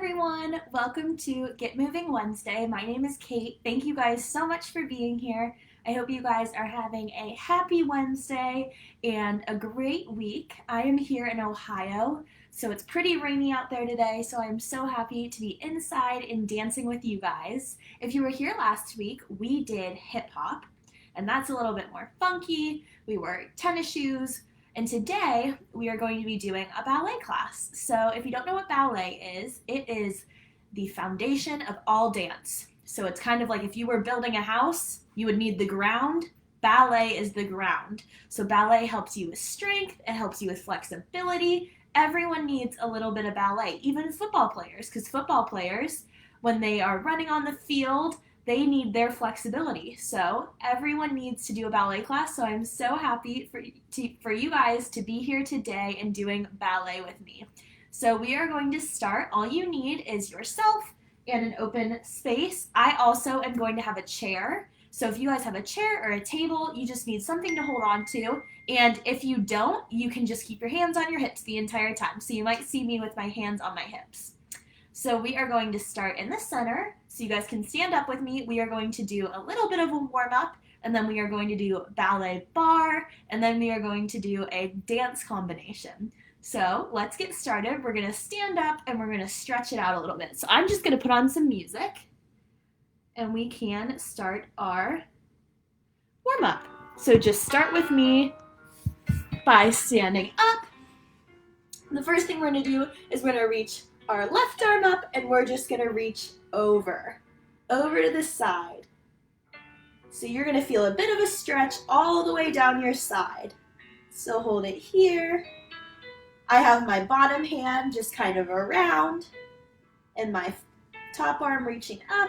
everyone, welcome to Get Moving Wednesday. My name is Kate. Thank you guys so much for being here. I hope you guys are having a happy Wednesday and a great week. I am here in Ohio, so it's pretty rainy out there today, so I'm so happy to be inside and dancing with you guys. If you were here last week, we did hip hop, and that's a little bit more funky. We wore tennis shoes. And today we are going to be doing a ballet class. So if you don't know what ballet is, it is the foundation of all dance. So it's kind of like if you were building a house, you would need the ground. Ballet is the ground. So ballet helps you with strength, it helps you with flexibility. Everyone needs a little bit of ballet, even football players, because football players, when they are running on the field, they need their flexibility. So everyone needs to do a ballet class. So I'm so happy for you guys to be here today and doing ballet with me. So we are going to start. All you need is yourself and an open space. I also am going to have a chair. So if you guys have a chair or a table, you just need something to hold on to. And if you don't, you can just keep your hands on your hips the entire time. So you might see me with my hands on my hips. So we are going to start in the center, so you guys can stand up with me. We are going to do a little bit of a warm-up, and then we are going to do ballet bar, and then we are going to do a dance combination. So let's get started. We're going to stand up, and we're going to stretch it out a little bit. So I'm just going to put on some music, and we can start our warm-up. So just start with me by standing up. The first thing we're going to do is we're going to reach our left arm up, and we're just going to reach over to the side. So you're going to feel a bit of a stretch all the way down your side. So hold it here. I have my bottom hand just kind of around, and my top arm reaching up.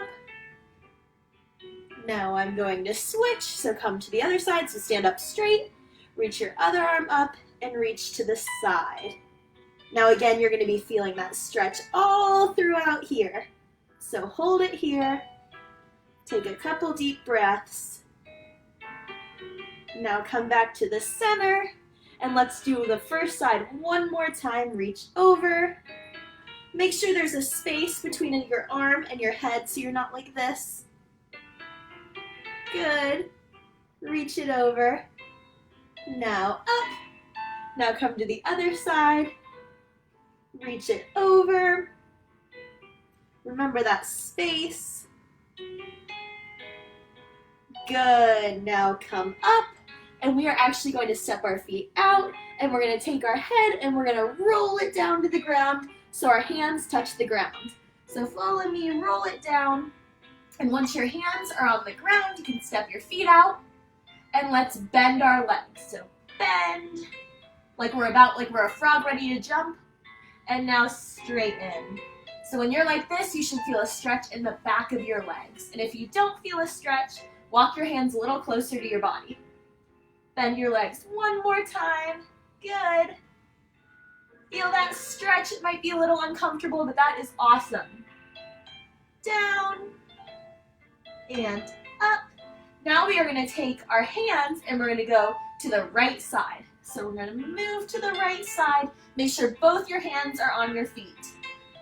Now I'm going to switch, so come to the other side, so stand up straight, reach your other arm up, and reach to the side. Now again, you're going to be feeling that stretch all throughout here. So hold it here. Take a couple deep breaths. Now come back to the center. And let's do the first side one more time. Reach over. Make sure there's a space between your arm and your head so you're not like this. Good. Reach it over. Now up. Now come to the other side. Reach it over. Remember that space. Good. Now come up. And we are actually going to step our feet out. And we're going to take our head and we're going to roll it down to the ground so our hands touch the ground. So follow me, roll it down. And once your hands are on the ground, you can step your feet out. And let's bend our legs. So bend. Like we're a frog ready to jump. And now straighten. So when you're like this, you should feel a stretch in the back of your legs. And if you don't feel a stretch, walk your hands a little closer to your body. Bend your legs one more time. Good. Feel that stretch. It might be a little uncomfortable, but that is awesome. Down and up. Now we are going to take our hands and we're going to go to the right side. So we're going to move to the right side. Make sure both your hands are on your feet.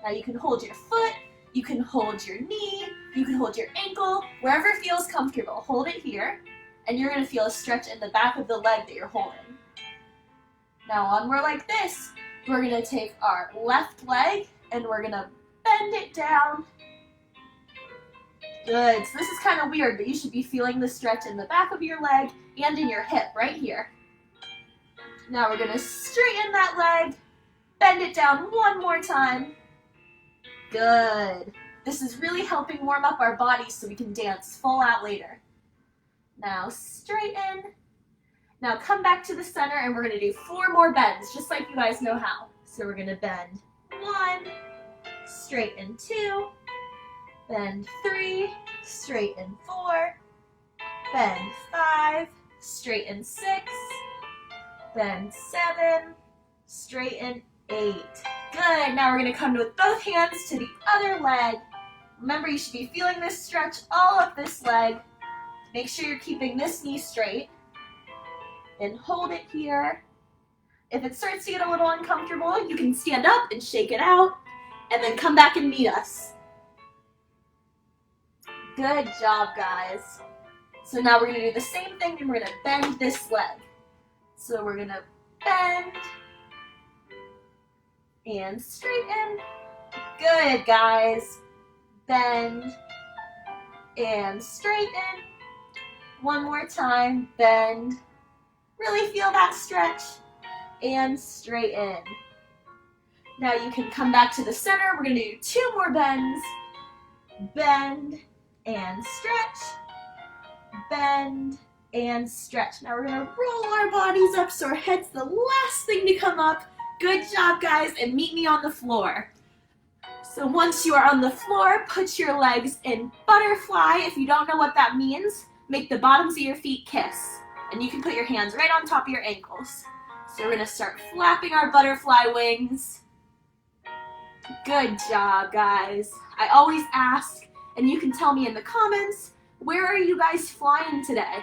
Now you can hold your foot, you can hold your knee, you can hold your ankle, wherever feels comfortable. Hold it here, and you're going to feel a stretch in the back of the leg that you're holding. Now on we're like this. We're going to take our left leg, and we're going to bend it down. Good. So this is kind of weird, but you should be feeling the stretch in the back of your leg and in your hip right here. Now we're going to straighten that leg, bend it down one more time. Good. This is really helping warm up our bodies so we can dance full out later. Now straighten. Now come back to the center and we're going to do 4 more bends, just like you guys know how. So we're going to bend 1, straighten 2, bend 3, straighten 4, bend 5, straighten 6, bend 7, straighten 8. Good. Now we're going to come with both hands to the other leg. Remember, you should be feeling this stretch all up this leg. Make sure you're keeping this knee straight. And hold it here. If it starts to get a little uncomfortable, you can stand up and shake it out. and then come back and meet us. Good job, guys. So now we're gonna do the same thing and we're gonna bend this leg. So we're gonna bend and straighten. Good, guys. Bend and straighten. One more time, bend. Really feel that stretch and straighten. Now you can come back to the center. We're gonna do 2 more bends. Bend and stretch. Bend and stretch. Now we're gonna roll our bodies up so our head's the last thing to come up. Good job, guys, and meet me on the floor. So once you are on the floor, put your legs in butterfly. If you don't know what that means, make the bottoms of your feet kiss. And you can put your hands right on top of your ankles. So we're gonna start flapping our butterfly wings. Good job, guys. I always ask, and you can tell me in the comments, where are you guys flying today?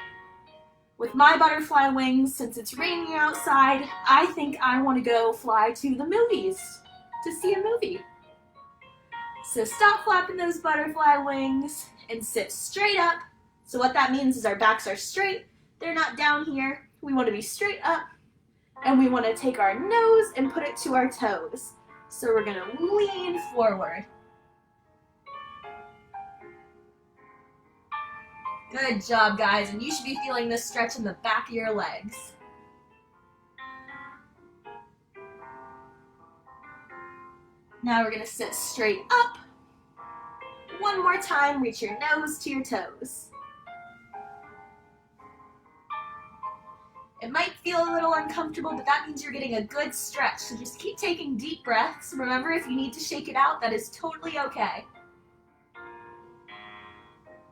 With my butterfly wings, since it's raining outside, I think I want to go fly to the movies to see a movie. So stop flapping those butterfly wings and sit straight up. So what that means is our backs are straight. They're not down here. We want to be straight up. And we want to take our nose and put it to our toes. So we're going to lean forward. Good job, guys. And you should be feeling this stretch in the back of your legs. Now we're going to sit straight up. One more time, reach your nose to your toes. It might feel a little uncomfortable, but that means you're getting a good stretch. So just keep taking deep breaths. Remember, if you need to shake it out, that is totally okay.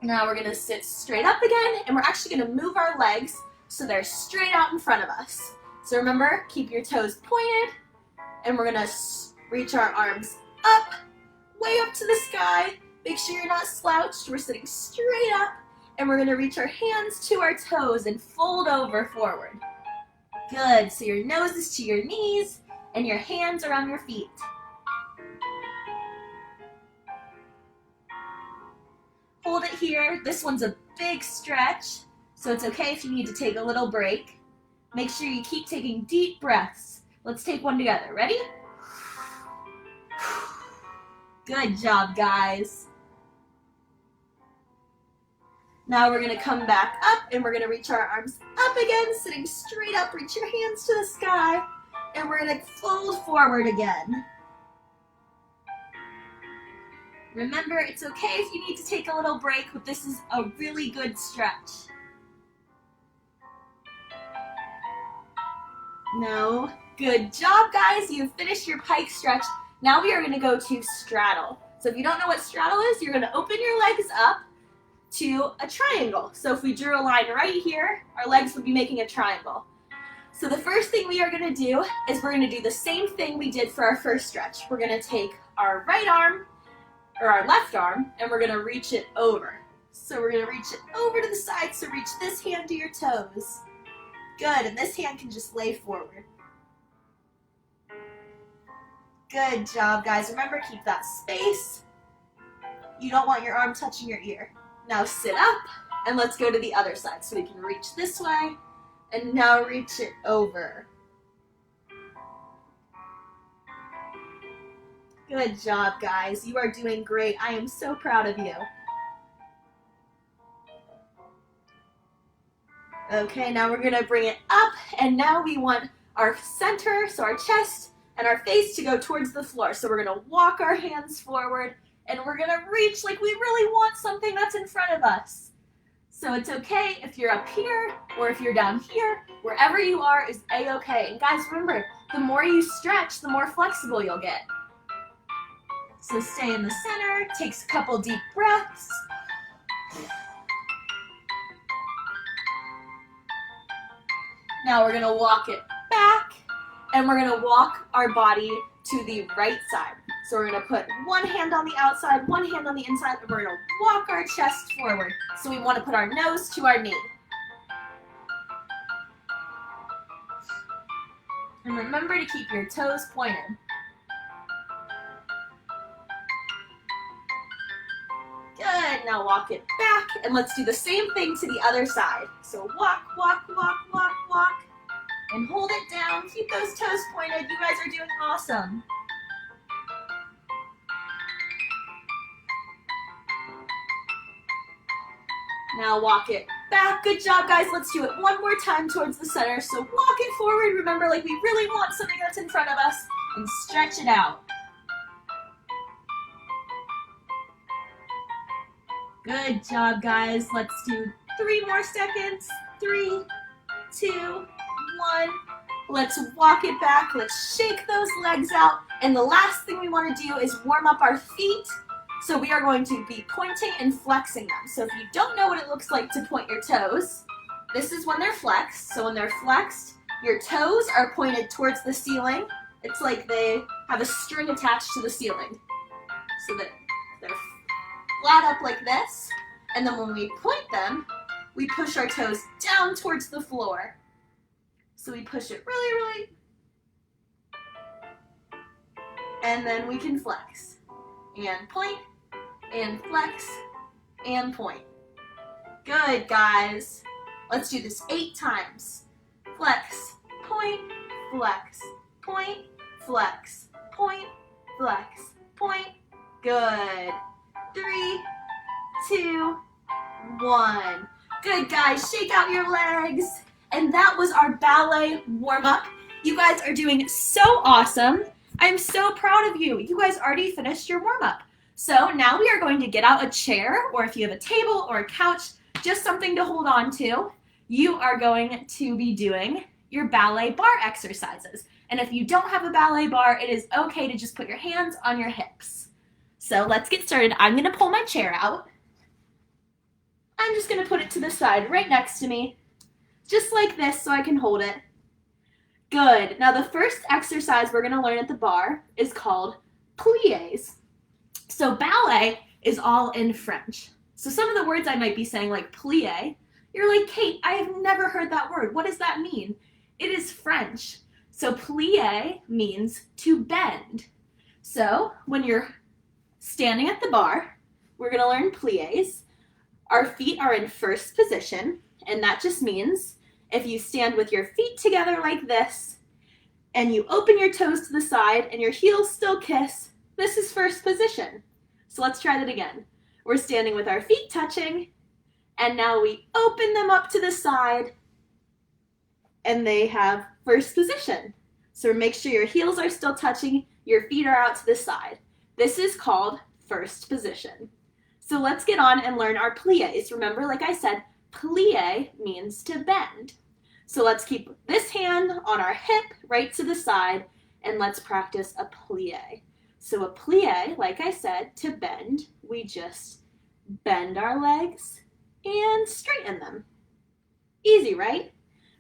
Now we're gonna sit straight up again, and we're actually gonna move our legs so they're straight out in front of us. So remember, keep your toes pointed, and we're gonna reach our arms up, way up to the sky. Make sure you're not slouched. We're sitting straight up, and we're gonna reach our hands to our toes and fold over forward. Good, so your nose is to your knees, and your hands are on your feet. Hold it here. This one's a big stretch, so it's okay if you need to take a little break. Make sure you keep taking deep breaths. Let's take one together. Ready? Good job, guys. Now we're going to come back up, and we're going to reach our arms up again, sitting straight up. Reach your hands to the sky, and we're going to fold forward again. Remember, it's okay if you need to take a little break, but this is a really good stretch. No. Good job, guys. You've finished your pike stretch. Now we are going to go to straddle. So if you don't know what straddle is, you're going to open your legs up to a triangle. So if we drew a line right here, our legs would be making a triangle. So the first thing we are going to do is we're going to do the same thing we did for our first stretch. We're going to take our right arm, or our left arm, and we're going to reach it over. So we're going to reach it over to the side, so reach this hand to your toes. Good, and this hand can just lay forward. Good job, guys. Remember, keep that space. You don't want your arm touching your ear. Now sit up, and let's go to the other side. So we can reach this way, and now reach it over. Good job, guys. You are doing great. I am so proud of you. Okay, now we're gonna bring it up, and now we want our center, so our chest and our face to go towards the floor. So we're gonna walk our hands forward, and we're gonna reach like we really want something that's in front of us. So it's okay if you're up here or if you're down here. Wherever you are is a-okay. And guys, remember, the more you stretch, the more flexible you'll get. So stay in the center, takes a couple deep breaths. Now we're gonna walk it back, and we're gonna walk our body to the right side. So we're gonna put one hand on the outside, one hand on the inside, and we're gonna walk our chest forward. So we wanna put our nose to our knee. And remember to keep your toes pointed. now walk it back, and let's do the same thing to the other side. So walk, walk, walk, walk, walk, and hold it down. Keep those toes pointed. You guys are doing awesome. Now walk it back. Good job, guys. Let's do it one more time towards the center. So walk it forward. Remember, like we really want something that's in front of us, and stretch it out. Good job, guys. Let's do 3 more seconds. 3, 2, 1. Let's walk it back. Let's shake those legs out. And the last thing we want to do is warm up our feet. So we are going to be pointing and flexing them. So if you don't know what it looks like to point your toes, this is when they're flexed. So when they're flexed, your toes are pointed towards the ceiling. It's like they have a string attached to the ceiling. So that they're flat up like this. And then when we point them, we push our toes down towards the floor. So we push it really, really. And then we can flex. And point, and flex, and point. Good, guys. Let's do this 8 times. Flex, point, flex, point, flex, point, flex, point. Good. 3, 2, 1. Good, guys. Shake out your legs. And that was our ballet warm-up. You guys are doing so awesome. I'm so proud of you. You guys already finished your warm-up. So now we are going to get out a chair, or if you have a table or a couch, just something to hold on to. You are going to be doing your ballet bar exercises. And if you don't have a ballet bar, it is okay to just put your hands on your hips. So let's get started. I'm going to pull my chair out. I'm just going to put it to the side right next to me, just like this so I can hold it. Good. Now the first exercise we're going to learn at the bar is called pliés. So ballet is all in French. So some of the words I might be saying, like plié, you're like, Kate, I have never heard that word. What does that mean? It is French. So plié means to bend. So when you're standing at the bar, we're going to learn pliés. Our feet are in first position, and that just means if you stand with your feet together like this, and you open your toes to the side, and your heels still kiss, this is first position. So let's try that again. We're standing with our feet touching, and now we open them up to the side, and they have first position. So make sure your heels are still touching, your feet are out to the side. This is called first position. So let's get on and learn our pliés. Remember, like I said, plié means to bend. So let's keep this hand on our hip right to the side, and let's practice a plié. So a plié, like I said, to bend, we just bend our legs and straighten them. Easy, right?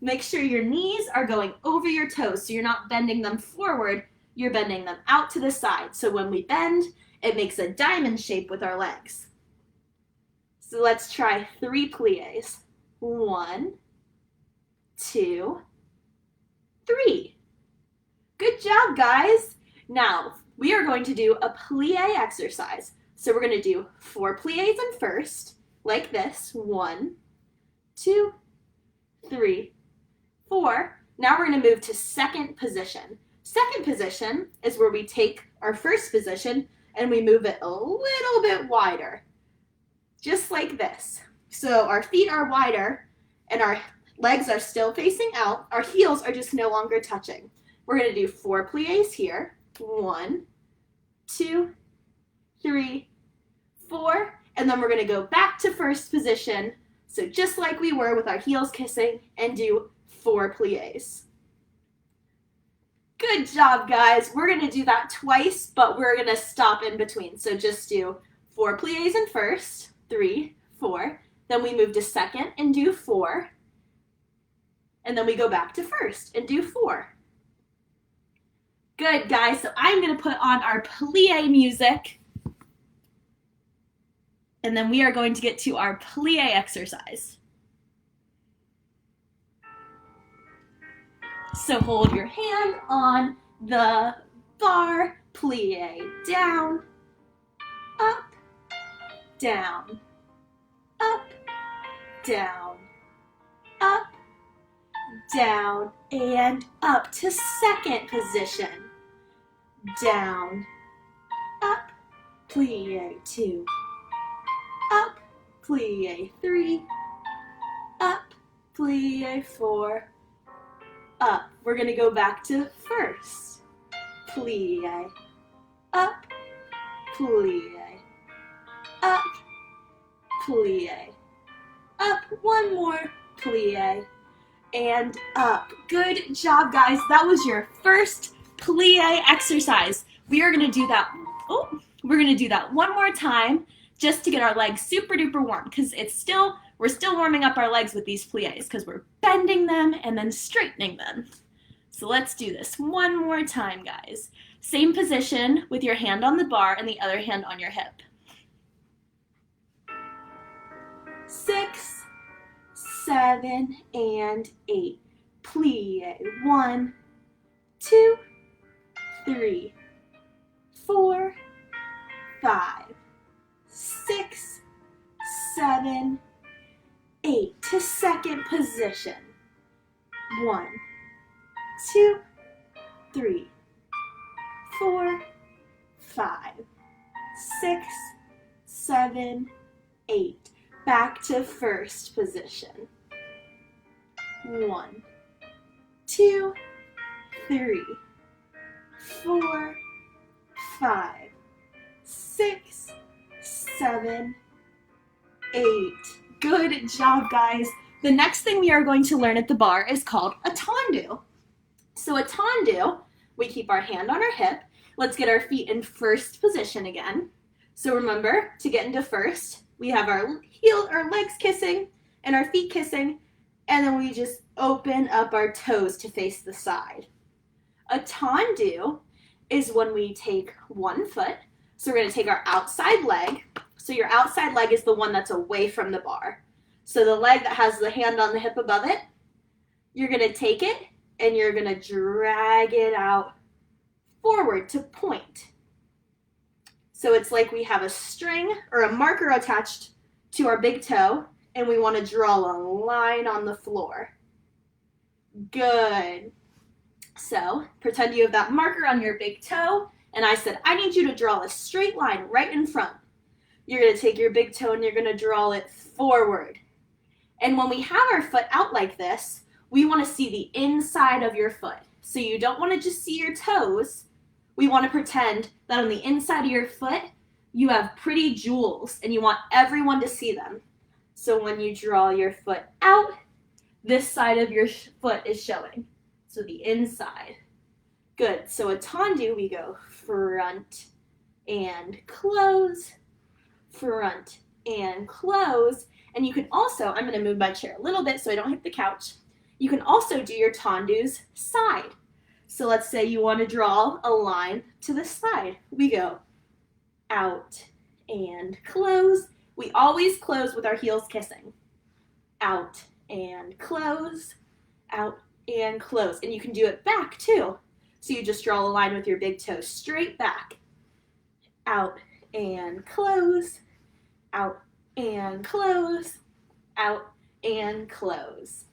Make sure your knees are going over your toes, so you're not bending them forward, you're bending them out to the side. So when we bend, it makes a diamond shape with our legs. So let's try 3 pliés. 1, 2, 3. Good job, guys. Now, we are going to do a plié exercise. So we're going to do 4 pliés in first, like this. 1, 2, 3, 4. Now we're going to move to second position. Second position is where we take our first position and we move it a little bit wider, just like this. So our feet are wider and our legs are still facing out. Our heels are just no longer touching. We're going to do 4 pliés here. 1, 2, 3, 4. And then we're going to go back to first position. So just like we were with our heels kissing, and do 4 pliés. Good job, guys. We're going to do that twice, but we're going to stop in between. So just do 4 pliés in first. 3, 4. Then we move to second and do 4. And then we go back to first and do 4. Good, guys. So I'm going to put on our plié music. And then we are going to get to our plié exercise. So hold your hand on the bar, plié down, up, down, down, up, down, and up to second position. Down, up, plie 2, up, plie 3, up, plie 4, up. We're going to go back to first. Plie, up, plie, up, plie, up. One more, plie, and up. Good job, guys. That was your first plie exercise. We are going to do that. We're going to do that one more time just to get our legs super duper warm, because we're still warming up our legs with these plies because we're bending them and then straightening them. So let's do this one more time, guys. Same position with your hand on the bar and the other hand on your hip. 6, 7, and 8. Plie. 1, 2, 3, 4, 5, 6, 7, 8. To second position. 1, 2, 3, 4, 5, 6, 7, 8. Back to first position. 1, 2, 3, 4, 5, 6, 7, 8. Good job, guys. The next thing we are going to learn at the bar is called a tendu. So a tendu, we keep our hand on our hip. Let's get our feet in first position again. So remember, to get into first, we have our legs kissing and our feet kissing, and then we just open up our toes to face the side. A tendu is when we take one foot. So we're going to take our outside leg. So your outside leg is the one that's away from the bar. So the leg that has the hand on the hip above it, you're going to take it and you're going to drag it out forward to point. So it's like we have a string or a marker attached to our big toe, and we want to draw a line on the floor. Good. So pretend you have that marker on your big toe, and I said, I need you to draw a straight line right in front. You're going to take your big toe and you're going to draw it forward. And when we have our foot out like this, we want to see the inside of your foot. So you don't want to just see your toes. We want to pretend that on the inside of your foot, you have pretty jewels and you want everyone to see them. So when you draw your foot out, this side of your foot is showing. So the inside. Good. So a tendu, we go front and close, front and close. And you can also, I'm going to move my chair a little bit so I don't hit the couch. You can also do your tendus side. So let's say you want to draw a line to the side. We go out and close. We always close with our heels kissing. Out and close, out and close. And you can do it back too. So you just draw a line with your big toe straight back. Out and close, out and close, out and close.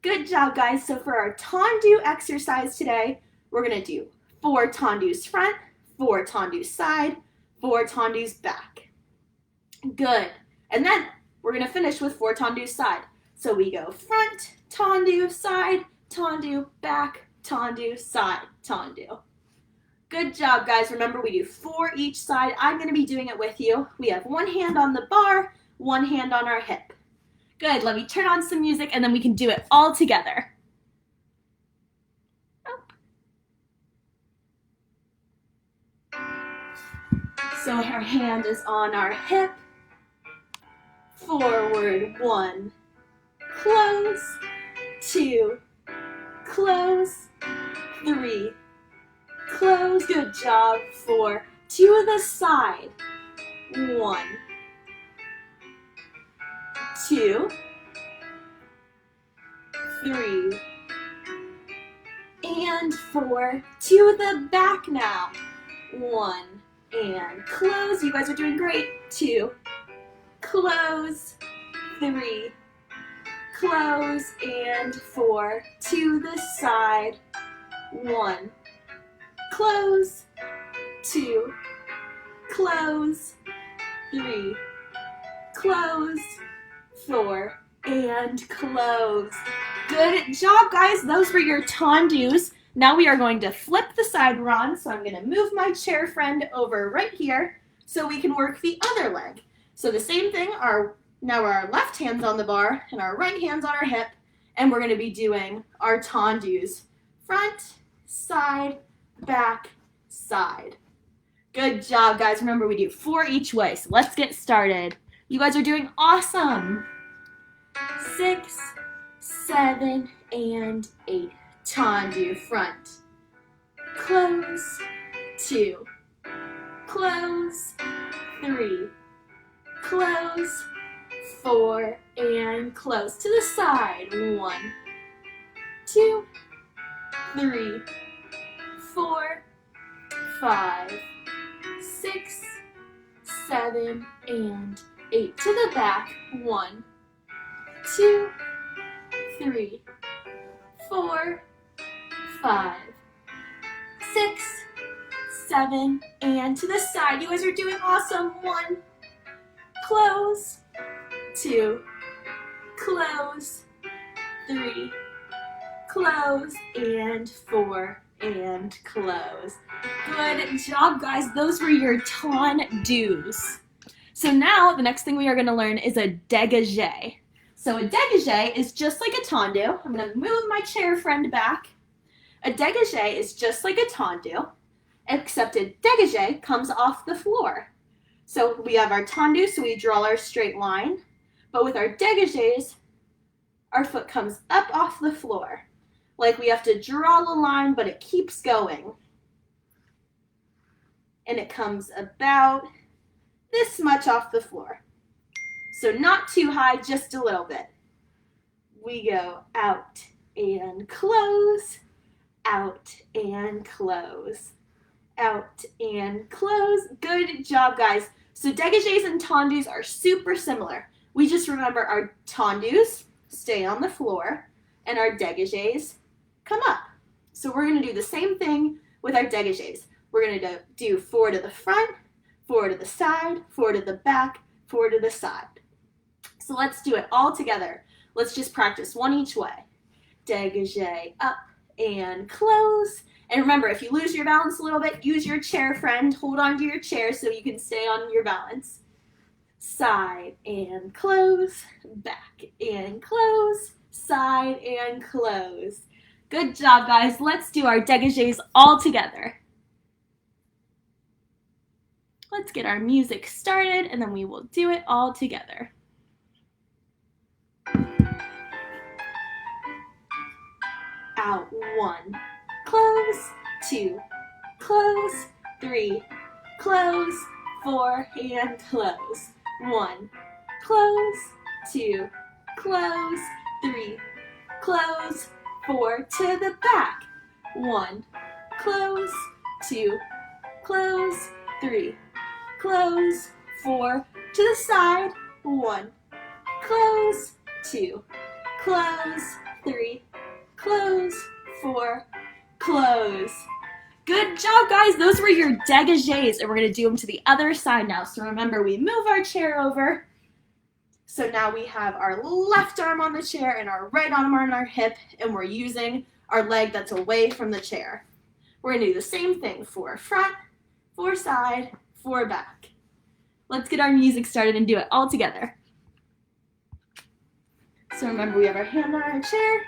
Good job, guys. So for our tendu exercise today, we're going to do 4 tendus front, 4 tendus side, 4 tendus back. Good. And then we're going to finish with 4 tendus side. So we go front, tendu, side, tendu, back, tendu, side, tendu. Good job, guys. Remember, we do 4 each side. I'm going to be doing it with you. We have one hand on the bar, one hand on our hip. Good. Let me turn on some music, and then we can do it all together. So our hand is on our hip. Forward, 1, close, 2, close, 3, close. Good job. 4, to the side. 1, 2, 3, and 4. To the back now. 1, and close. You guys are doing great. 2, close, 3, close, and 4, to the side, 1, close, 2, close, 3, close, 4, and close. Good job, guys. Those were your tendus. Now we are going to flip the side we're on, so I'm going to move my chair friend over right here so we can work the other leg. So the same thing, now our left hand's on the bar and our right hand's on our hip, and we're going to be doing our tendus. Front, side, back, side. Good job, guys. Remember, we do 4 each way, so let's get started. You guys are doing awesome. 6, 7, and 8. Tendu, front, close, 2, close, 3, close, 4, and close. To the side, 1, 2, 3, 4, 5, 6, 7, and 8. To the back, 1, 2, 3, 4, 5, 6, 7, and to the side. You guys are doing awesome. 1, close, 2, close, 3, close, and 4, and close. Good job, guys. Those were your tendus. So now the next thing we are going to learn is a dégagé. So a dégagé is just like a tendu. I'm going to move my chair friend back. A dégagé is just like a tendu, except a dégagé comes off the floor. So we have our tendu, so we draw our straight line. But with our dégagés, our foot comes up off the floor. Like we have to draw the line, but it keeps going. And it comes about this much off the floor. So not too high, just a little bit. We go out and close, out and close, out and close. Good job, guys. So dégagés and tendus are super similar. We just remember our tendus stay on the floor and our dégagés come up. So we're going to do the same thing with our dégagés. We're going to do 4 to the front, 4 to the side, 4 to the back, 4 to the side. So let's do it all together. Let's just practice 1 each way. Dégagé, up and close. And remember, if you lose your balance a little bit, use your chair friend. Hold on to your chair so you can stay on your balance. Side and close, back and close, side and close. Good job, guys. Let's do our dégagés all together. Let's get our music started, and then we will do it all together. Out, 1, close, 2, close, 3, close, 4, and close. 1, close, 2, close, 3, close, 4, to the back. 1, close, 2, close, 3, close, 4, to the side. 1, close, 2, close, 3, close, 4, close. Good job, guys. Those were your dégagés, and we're going to do them to the other side now. So remember, we move our chair over. So now we have our left arm on the chair and our right arm on our hip, and we're using our leg that's away from the chair. We're going to do the same thing for front, for side, for back. Let's get our music started and do it all together. So remember, we have our hand on our chair.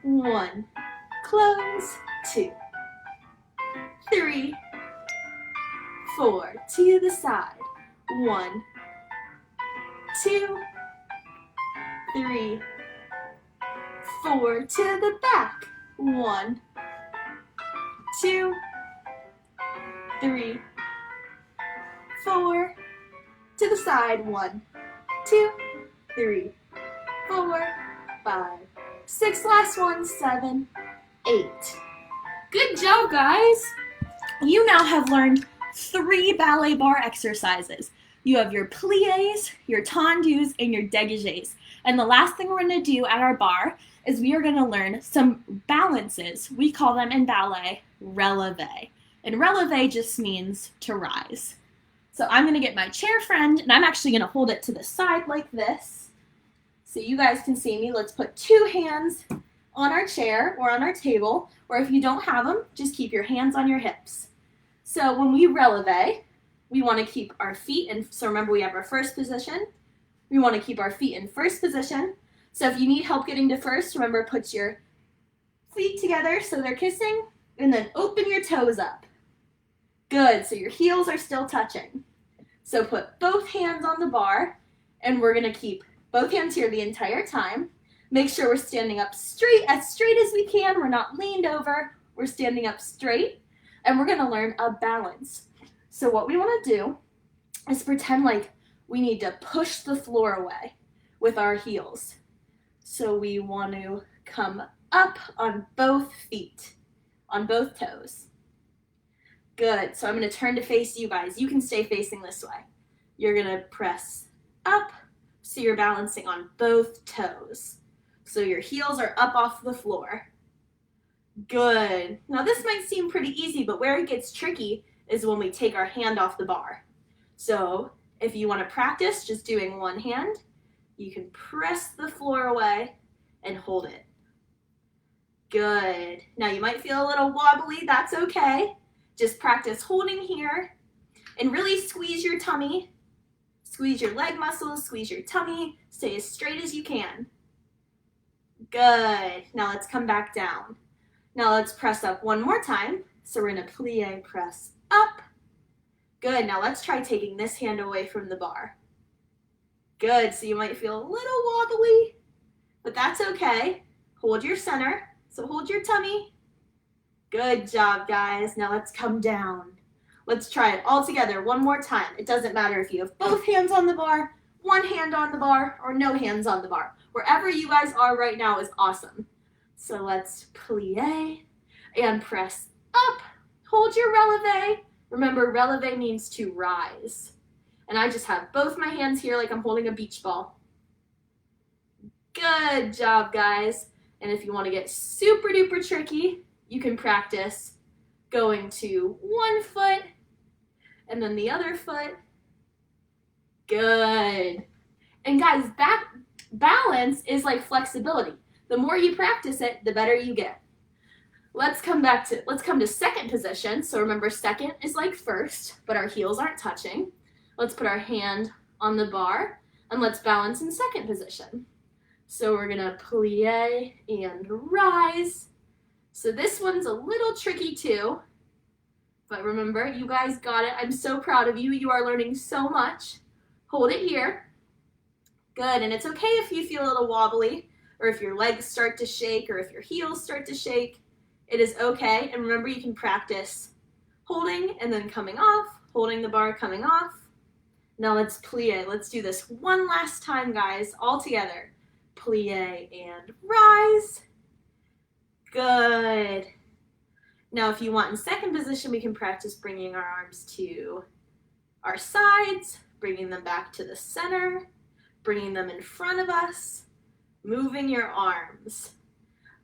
1, close, 2, 3, 4, to the side. 1, 2, 3, 4, to the back. 1, 2, 3, 4, to the side. 1, 2, 3, 4, 5, 6, last one, 7, 8. Good job, guys. You now have learned 3 ballet bar exercises. You have your pliés, your tendus, and your dégagés. And the last thing we're going to do at our barre is we are going to learn some balances. We call them in ballet relevé. And relevé just means to rise. So I'm going to get my chair friend, and I'm actually going to hold it to the side like this so you guys can see me. Let's put 2 hands on our chair or on our table, or if you don't have them, just keep your hands on your hips. So when we relevé, we want to keep our feet in, so remember we have our first position. We want to keep our feet in first position. So if you need help getting to first, remember put your feet together so they're kissing, and then open your toes up. Good, so your heels are still touching. So put both hands on the barre, and we're going to keep both hands here the entire time. Make sure we're standing up straight as we can. We're not leaned over. We're standing up straight, and we're going to learn a balance. So what we want to do is pretend like we need to push the floor away with our heels. So we want to come up on both feet, on both toes. Good, so I'm going to turn to face you guys. You can stay facing this way. You're going to press up, so you're balancing on both toes. So your heels are up off the floor. Good. Now this might seem pretty easy, but where it gets tricky is when we take our hand off the barre. So if you want to practice just doing one hand, you can press the floor away and hold it. Good. Now you might feel a little wobbly, that's okay. Just practice holding here and really squeeze your tummy. Squeeze your leg muscles, squeeze your tummy, stay as straight as you can. Good. Now let's come back down. Now let's press up one more time. So we're going to plie, press up. Good. Now let's try taking this hand away from the barre. Good. So you might feel a little wobbly, but that's okay. Hold your center. So hold your tummy. Good job, guys. Now let's come down. Let's try it all together one more time. It doesn't matter if you have both hands on the barre, one hand on the barre, or no hands on the barre. Wherever you guys are right now is awesome. So let's plie and press up. Hold your relevé. Remember, relevé means to rise. And I just have both my hands here like I'm holding a beach ball. Good job, guys. And if you want to get super duper tricky, you can practice going to one foot and then the other foot. Good. And guys, that balance is like flexibility. The more you practice it, the better you get. Let's come to second position. So remember, second is like first, but our heels aren't touching. Let's put our hand on the barre and let's balance in second position. So we're gonna plie and rise. So this one's a little tricky too, but remember, you guys got it. I'm so proud of you. You are learning so much. Hold it here. Good, and it's okay if you feel a little wobbly, or if your legs start to shake, or if your heels start to shake. It is okay, and remember, you can practice holding and then coming off, holding the barre, coming off. Now let's plie. Let's do this one last time, guys, all together. Plie and rise. Good. Now, if you want in second position, we can practice bringing our arms to our sides, bringing them back to the center, bringing them in front of us, moving your arms.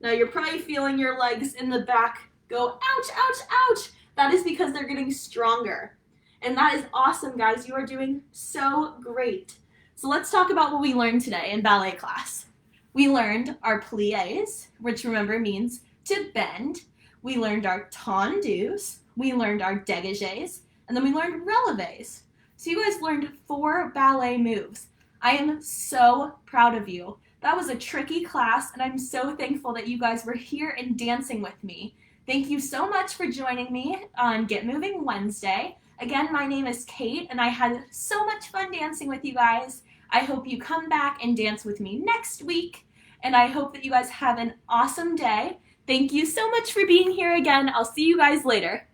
Now, you're probably feeling your legs in the back go, ouch, ouch, ouch. That is because they're getting stronger. And that is awesome, guys. You are doing so great. So let's talk about what we learned today in ballet class. We learned our pliés, which remember means to bend. We learned our tendus. We learned our dégagés. And then we learned relevés. So you guys learned 4 ballet moves. I am so proud of you. That was a tricky class, and I'm so thankful that you guys were here and dancing with me. Thank you so much for joining me on Get Moving Wednesday. Again, my name is Kate, and I had so much fun dancing with you guys. I hope you come back and dance with me next week, and I hope that you guys have an awesome day. Thank you so much for being here again. I'll see you guys later.